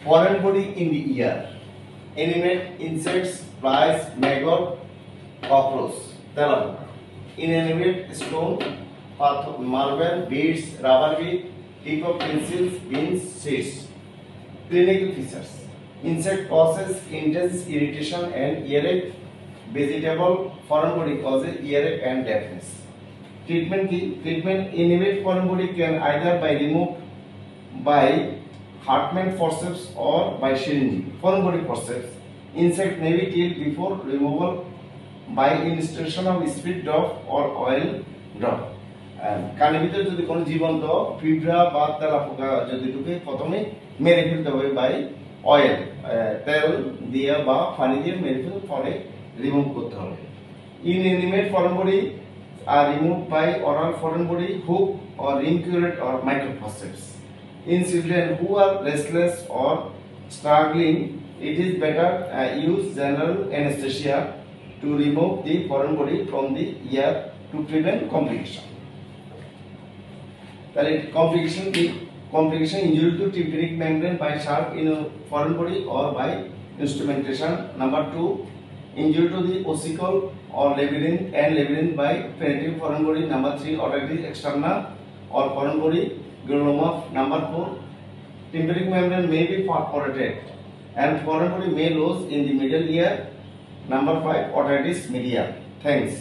Foreign body in the ear. Animate insects, flies, maggot, cockroach. Telephone. Inanimate stone, marble, beads, rubber bead, tip of pencils, beans, seeds. Clinical features. Insect causes intense irritation and earache. Vegetable foreign body causes earache and deafness. Treatment key. Treatment inanimate foreign body can either by removed by Hartmann forceps or by syringe. Foreign body forceps. Insect may be killed before removal by installation of spirit drop or oil drop. কানের ভিতরে যদি কোনো জীবন্ত পিঁপড়া বা তেলাপোকা যদি ঢুকে প্রথমে মেরে ফেলতে হবে বাই অয়েল তেল দিয়ে বা পানি দিয়ে মেরে ফেলে পরে রিমুভ করতে হবে। Inanimate foreign body are removed by oral foreign body hook or ring curate or microforceps. In children who are restless or struggling, it is better use general anesthesia to remove the foreign body from the ear to prevent complication. That is complication injury to tympanic membrane by sharp in a foreign body or by instrumentation. Number 2, injury to the ossicle or labyrinth by penetrating foreign body. Number 3, otitis externa or foreign body granuloma. Number 4, tympanic membrane may be perforated and foreign body may lose in the middle ear. Number 5, otitis media. Thanks.